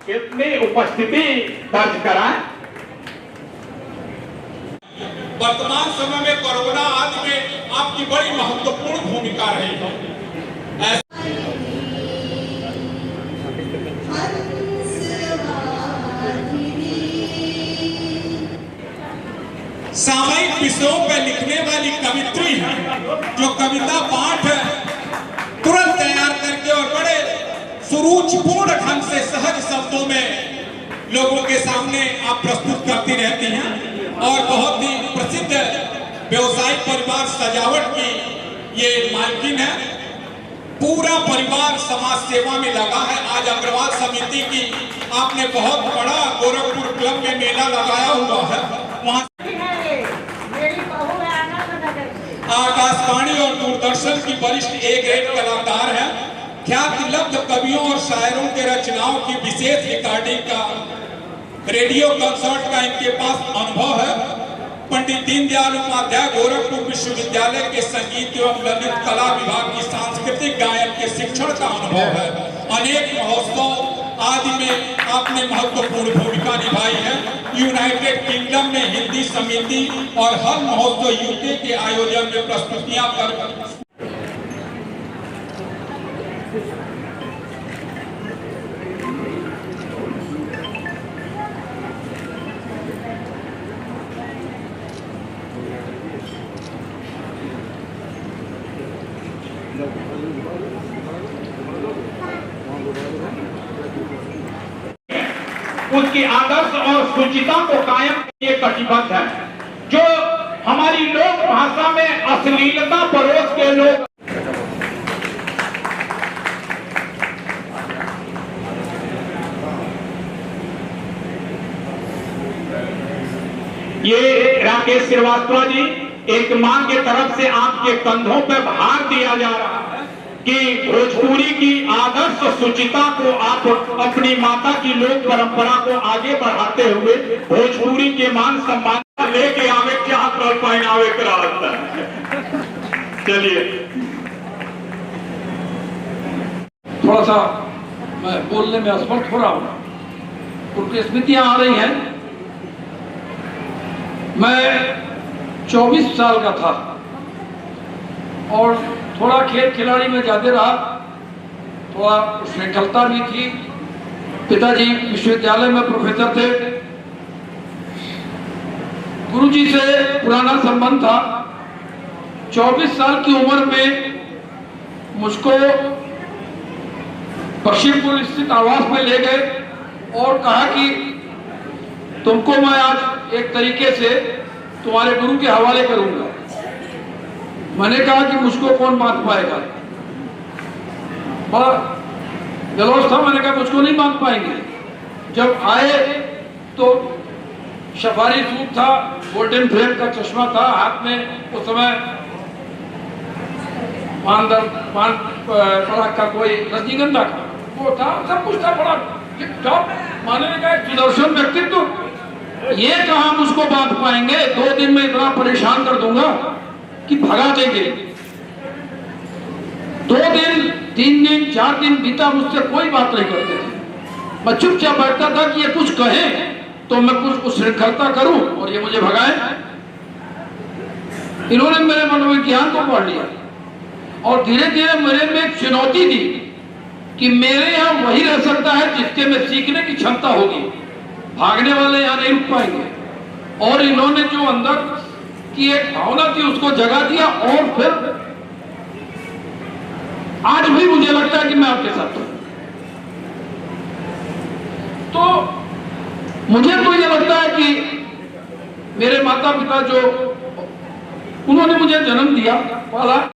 अपनी उपस्थिति दर्ज कराएं। वर्तमान समय में कोरोना आदि में आपकी बड़ी महत्वपूर्ण भूमिका रही है। सामयिक विषयों पर लिखने वाली कवित्री है, जो कविता पाठ तुरंत तैयार करके और बड़े सुरुचिपूर्ण ढंग से सहज शब्दों में लोगों के सामने आप प्रस्तुत करती रहती हैं और बहुत ही प्रसिद्ध व्यवसायिक परिवार सजावट की ये मालकिन है। पूरा परिवार समाज सेवा में लगा है। आज अग्रवाल समिति की आपने बहुत बड़ा गोरखपुर क्लब में मेला लगाया हुआ है। वहाँ आकाशवाणी और दूरदर्शन की वरिष्ठ ए ग्रेड कलाकार है। ख्यात लब्ध कवियों और शायरों के रचनाओं की विशेष रिकॉर्डिंग का रेडियो कंसर्ट का इनके पास अनुभव है। पंडित दीनदयाल उपाध्याय गोरखपुर विश्वविद्यालय के संगीत एवं ललित कला विभाग की सांस्कृतिक गायन के शिक्षण का अनुभव है। अनेक महोत्सव आदि में आपने महत्वपूर्ण भूमिका निभाई है। यूनाइटेड किंगडम में हिंदी समिति और हर महोत्सव यूके के आयोजन में प्रस्तुतियां कर उसकी आदर्श और शुचिता को कायम किए कटिबद्ध है। जो हमारी लोक भाषा में अश्लीलता परोस के लोग ये राकेश श्रीवास्तव जी, एक मां के तरफ से आपके कंधों पर भार दिया जा रहा है कि भोजपुरी की आदर्श शुचिता को आप अपनी माता की लोक परंपरा को आगे बढ़ाते हुए भोजपुरी के मान सम्मान लेके आवे, क्या कर पहनावे कराता है। चलिए थोड़ा सा मैं बोलने में असमर्थ हो रहा हूं, उनकी स्मृतियां आ रही हैं। मैं 24 साल का था और थोड़ा खेल खिलाड़ी में ज्यादा रहा, थोड़ा श्रृंखलता भी थी। पिताजी विश्वविद्यालय में प्रोफेसर थे, गुरुजी से पुराना संबंध था। 24 साल की उम्र में मुझको पश्चिमपुर स्थित आवास में ले गए और कहा कि तुमको मैं आज एक तरीके से तुम्हारे गुरु के हवाले करूंगा। मैंने कहा कि मुझको कौन बांध पाएगा, बड़ा जलोस था। मैंने कहा मुझको नहीं बांध पाएंगे। जब आए तो सफारी सूट था, गोल्डन फ्रेम का चश्मा था, हाथ में उस समय पान पराग का कोई रजनीगंधा का वो था, सब कुछ था, बड़ा टॉप। माने का सुदर्शन व्यक्तित्व। ये कहा मुझको बांध पाएंगे, 2 दिन में इतना परेशान कर दूंगा कि भगा देंगे। 2 दिन 3 दिन 4 दिन बीता, मुझसे कोई बात नहीं करते थे। मैं चुपचाप बैठता था कि ये कुछ कहें तो मैं कुछ श्रृंखलता करूं और ये मुझे भगाए। इन्होंने मेरे मनोविज्ञान को पढ़ लिया और धीरे धीरे मेरे में एक चुनौती दी कि मेरे यहाँ वही रह सकता है जिसके में सीखने की क्षमता होगी। भागने वाले यहाँ नहीं रुक पाएंगे। और इन्होंने जो अंदर की एक भावना थी उसको जगा दिया और फिर आज भी मुझे लगता है कि मैं आपके साथ हूं। तो मुझे तो ये लगता है कि मेरे माता पिता जो उन्होंने मुझे जन्म दिया, पाला,